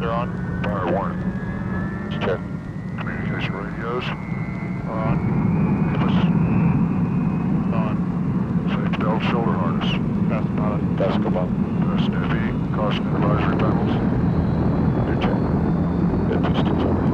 They're on. Fire 1. Check. Communication radios. Are on. Compass. On. Safety belt, shoulder harness. Pass pilot. Task above. Press FE. Caution advisory panels. Good check. Good distance over.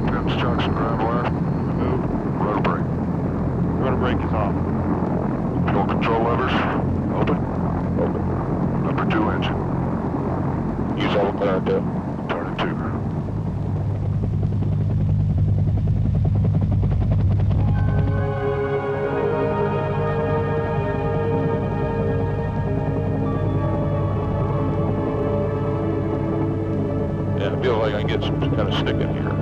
PIMS, chocks, and drive wire. Remove. Rudder brake. Rudder brake is off. Fuel control levers. Open. Open. Number 2 engine. Use all clear to. Turning 2. Yeah, I feel like I get some kind of stick in here.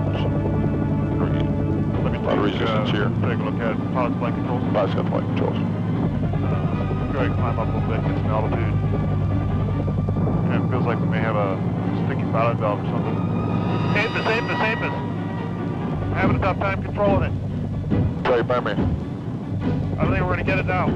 Let me A lot of resistance here. take a look at pilot's flight controls. Pilot's got flight controls. Go ahead and climb up a little bit, get some altitude. And it feels like we may have a sticky pilot valve or something. Apis, Apis, Apis. Having a tough time controlling it. Sorry, burn me. I don't think we're going to get it now.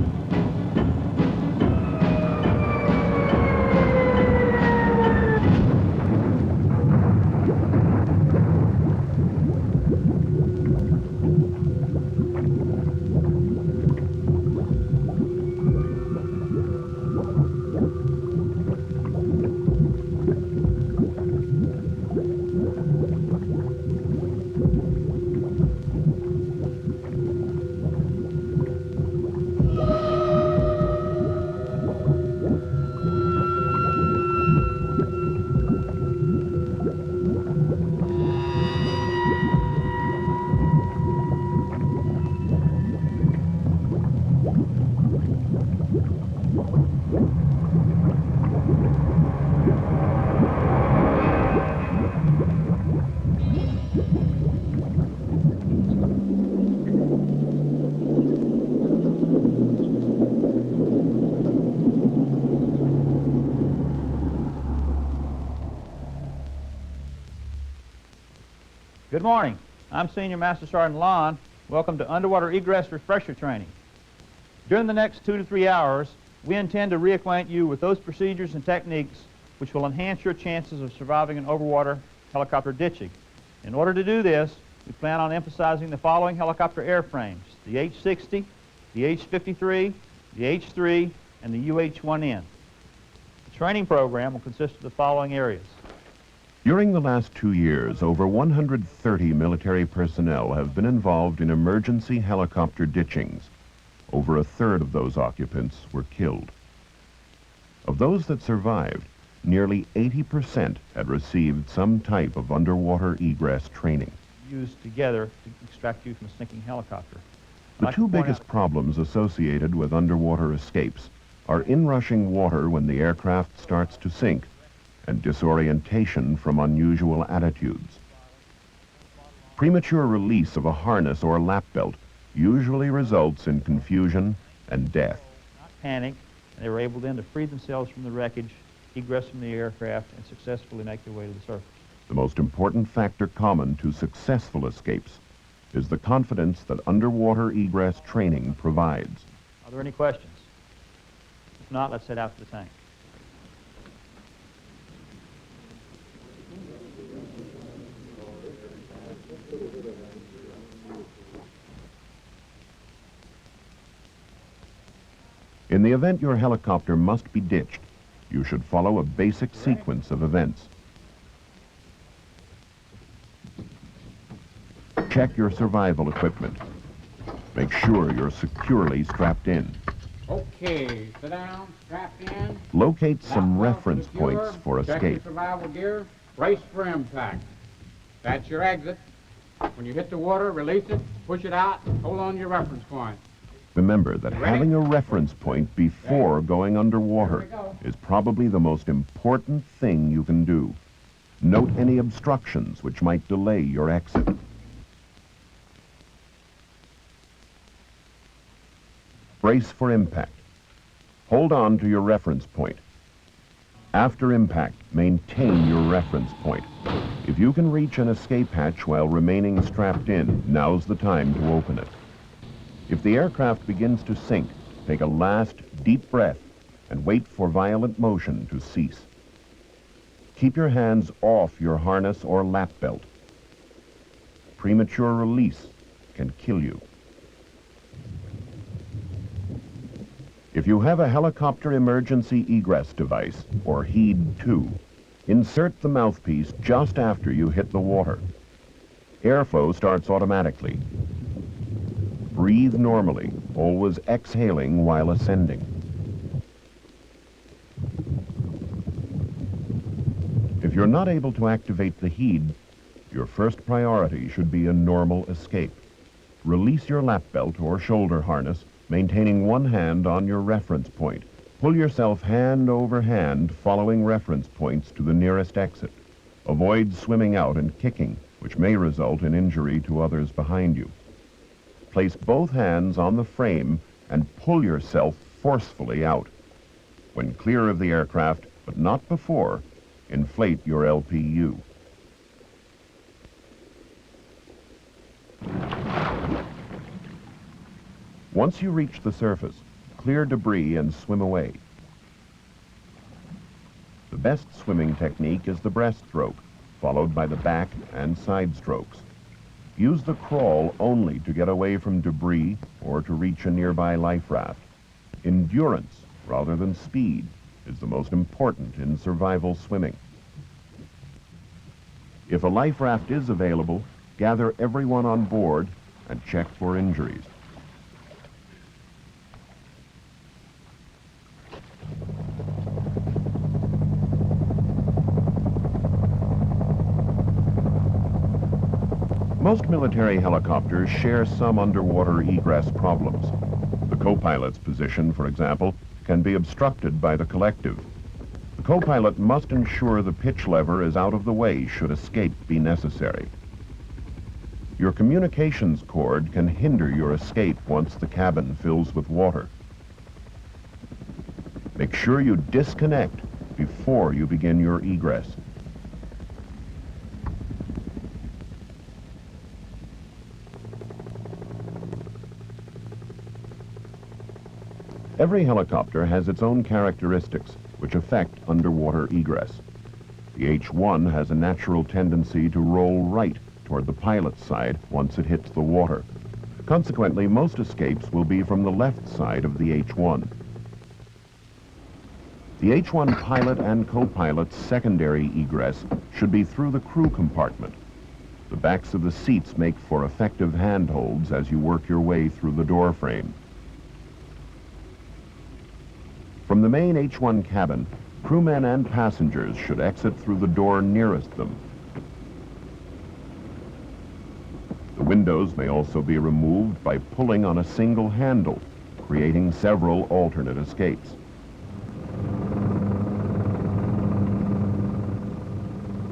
Good morning. I'm Senior Master Sergeant Lon. Welcome to Underwater Egress Refresher Training. During the next 2 to 3 hours, we intend to reacquaint you with those procedures and techniques which will enhance your chances of surviving an overwater helicopter ditching. In order to do this, we plan on emphasizing the following helicopter airframes: the H-60, the H-53, the H-3, and the UH-1N. The training program will consist of the following areas: During the last 2 years, over 130 military personnel have been involved in emergency helicopter ditchings. Over a third of those occupants were killed. Of those that survived, nearly 80% had received some type of underwater egress training. Used together to extract you from a sinking helicopter. The two biggest problems associated with underwater escapes are inrushing water when the aircraft starts to sink and disorientation from unusual attitudes. Premature release of a harness or lap belt usually results in confusion and death. Not panic, and they were able then to free themselves from the wreckage, egress from the aircraft, and successfully make their way to the surface. The most important factor common to successful escapes is the confidence that underwater egress training provides. Are there any questions? If not, let's head out to the tank. In the event your helicopter must be ditched, you should follow a basic sequence of events. Check your survival equipment. Make sure you're securely strapped in. Okay, sit down, strap in. Locate some Lap belt reference secure. points for Check escape. your survival gear. Brace for impact. That's your exit. When you hit the water, release it, push it out, hold on to your reference point. Remember that Ready? having a reference point before going underwater Here we go. is probably the most important thing you can do. Note any obstructions which might delay your exit. Brace for impact. Hold on to your reference point. After impact, maintain your reference point. If you can reach an escape hatch while remaining strapped in, now's the time to open it. If the aircraft begins to sink, take a last deep breath and wait for violent motion to cease. Keep your hands off your harness or lap belt. Premature release can kill you. If you have a helicopter emergency egress device, or HEED 2, insert the mouthpiece just after you hit the water. Airflow starts automatically. Breathe normally, always exhaling while ascending. If you're not able to activate the HEED, your first priority should be a normal escape. Release your lap belt or shoulder harness, maintaining one hand on your reference point. Pull yourself hand over hand, following reference points to the nearest exit. Avoid swimming out and kicking, which may result in injury to others behind you. Place both hands on the frame and pull yourself forcefully out. When clear of the aircraft, but not before, inflate your LPU. Once you reach the surface, clear debris and swim away. The best swimming technique is the breaststroke, followed by the back and side strokes. Use the crawl only to get away from debris or to reach a nearby life raft. Endurance, rather than speed, is the most important in survival swimming. If a life raft is available, gather everyone on board and check for injuries. Most military helicopters share some underwater egress problems. The co-pilot's position, for example, can be obstructed by the collective. The co-pilot must ensure the pitch lever is out of the way should escape be necessary. Your communications cord can hinder your escape once the cabin fills with water. Make sure you disconnect before you begin your egress. Every helicopter has its own characteristics which affect underwater egress. The H-1 has a natural tendency to roll right toward the pilot's side once it hits the water. Consequently, most escapes will be from the left side of the H-1. The H-1 pilot and co-pilot's secondary egress should be through the crew compartment. The backs of the seats make for effective handholds as you work your way through the door frame. From the main H-1 cabin, crewmen and passengers should exit through the door nearest them. The windows may also be removed by pulling on a single handle, creating several alternate escapes.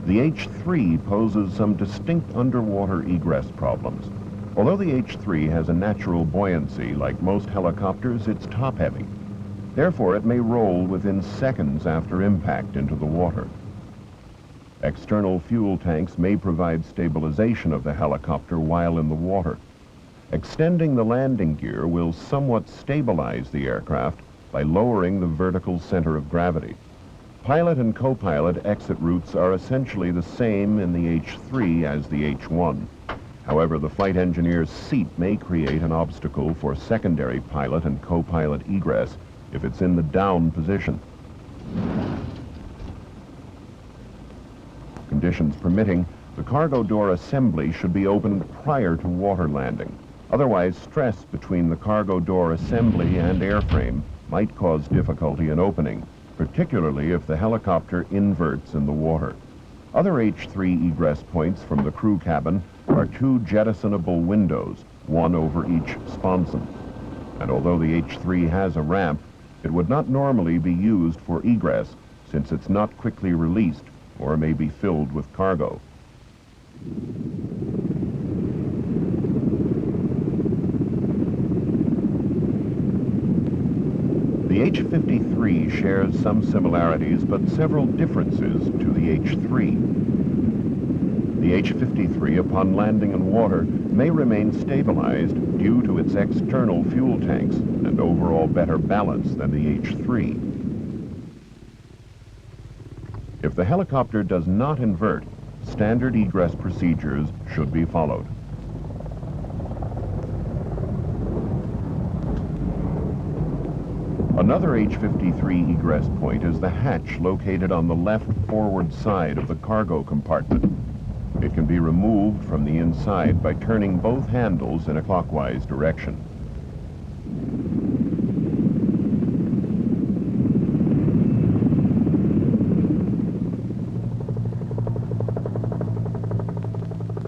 The H-3 poses some distinct underwater egress problems. Although the H-3 has a natural buoyancy, like most helicopters, it's top-heavy. Therefore, it may roll within seconds after impact into the water. External fuel tanks may provide stabilization of the helicopter while in the water. Extending the landing gear will somewhat stabilize the aircraft by lowering the vertical center of gravity. Pilot and co-pilot exit routes are essentially the same in the H-3 as the H-1. However, the flight engineer's seat may create an obstacle for secondary pilot and co-pilot egress if it's in the down position. Conditions permitting, the cargo door assembly should be opened prior to water landing. Otherwise, stress between the cargo door assembly and airframe might cause difficulty in opening, particularly if the helicopter inverts in the water. Other H-3 egress points from the crew cabin are two jettisonable windows, one over each sponson. And although the H-3 has a ramp, it would not normally be used for egress since it's not quickly released or may be filled with cargo. The H-53 shares some similarities but several differences to the H-3. The H-53, upon landing in water, may remain stabilized due to its external fuel tanks and overall better balance than the H-3. If the helicopter does not invert, standard egress procedures should be followed. Another H-53 egress point is the hatch located on the left forward side of the cargo compartment. It can be removed from the inside by turning both handles in a clockwise direction.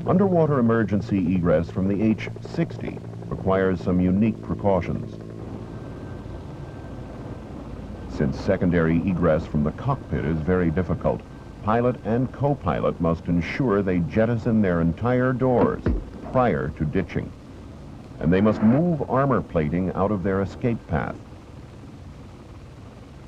Underwater emergency egress from the H-60 requires some unique precautions. Since secondary egress from the cockpit is very difficult, pilot and co-pilot must ensure they jettison their entire doors prior to ditching. And they must move armor plating out of their escape path.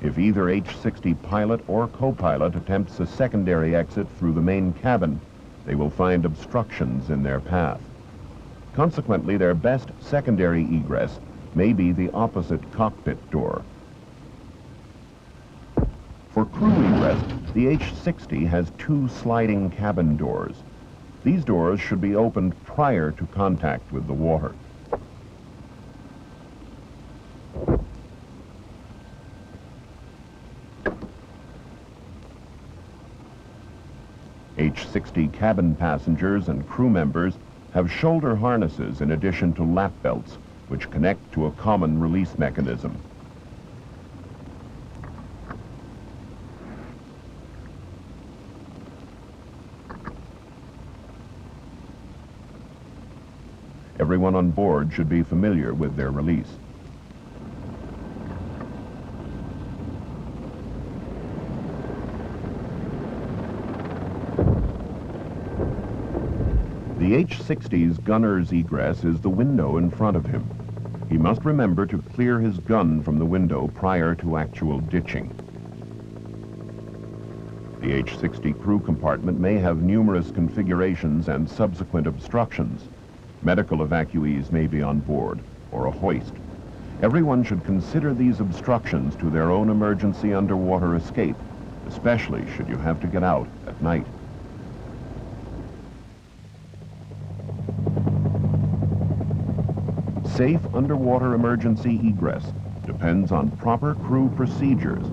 If either H-60 pilot or co-pilot attempts a secondary exit through the main cabin, they will find obstructions in their path. Consequently, their best secondary egress may be the opposite cockpit door. For crew egress, the H-60 has 2 sliding cabin doors. These doors should be opened prior to contact with the water. H-60 cabin passengers and crew members have shoulder harnesses in addition to lap belts, which connect to a common release mechanism. Everyone on board should be familiar with their release. The H-60's gunner's egress is the window in front of him. He must remember to clear his gun from the window prior to actual ditching. The H-60 crew compartment may have numerous configurations and subsequent obstructions. Medical evacuees may be on board, or a hoist. Everyone should consider these obstructions to their own emergency underwater escape, especially should you have to get out at night. Safe underwater emergency egress depends on proper crew procedures.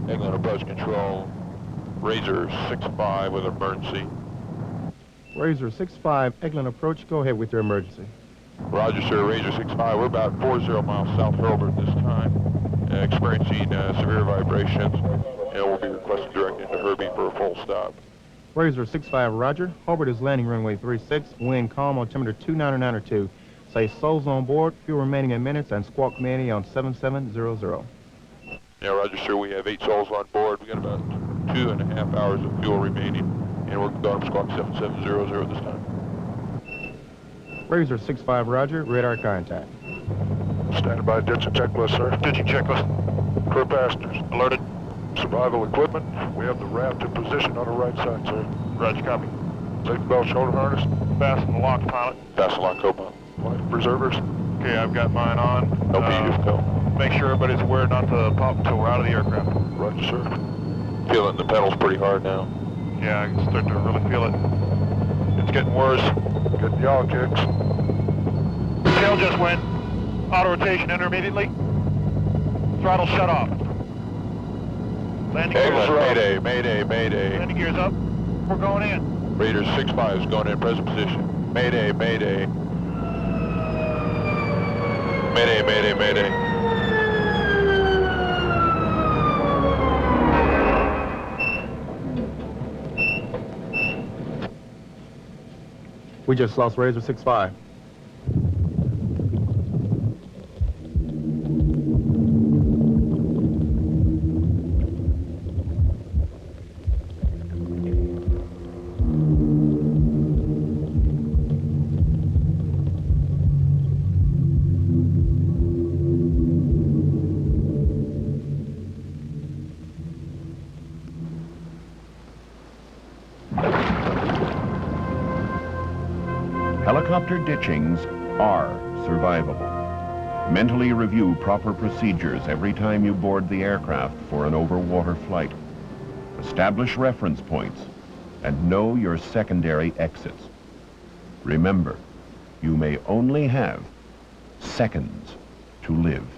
Eglin approach control, Razor 6-5 with emergency. Razor 6-5, Eglin approach, go ahead with your emergency. Roger, sir, Razor 6-5, we're about 40 miles south of Hurlburt this time, experiencing severe vibrations, and we'll be requesting direct into Herbie for a full stop. Razor 6-5, roger. Hobart is landing runway 36, wind calm, altimeter 299.2. Say souls on board, fuel remaining in minutes, and squawk Manny on 7700. Yeah, roger, sir, we have 8 souls on board. We got about 2.5 hours of fuel remaining, and we're going to squawk 7700 this time. Razor 6-5, roger. Radar contact. Standing by ditching checklist, sir. Ditching checklist. Crew passengers. Alerted. Survival equipment. We have the raft in position on the right side, sir. Roger, copy. Safety belt, shoulder harness. Fasten the lock, pilot. Fasten lock, co-pilot. Life preservers. Okay, I've got mine on. No PDF, go. Make sure everybody's aware not to pop until we're out of the aircraft. Roger, sir. Feeling the pedals pretty hard now. Yeah, I can start to really feel it. It's getting worse. Getting yaw kicks. Tail just went. Auto rotation enter immediately. Throttle shut off. Landing gears Eglin, up. mayday, mayday, mayday. Landing gears up. We're going in. Raider 6-5 is going in present position. Mayday, mayday. Mayday, mayday, mayday. We just lost Razor 6-5. Helicopter ditchings are survivable. Mentally review proper procedures every time you board the aircraft for an over-water flight. Establish reference points and know your secondary exits. Remember, you may only have seconds to live.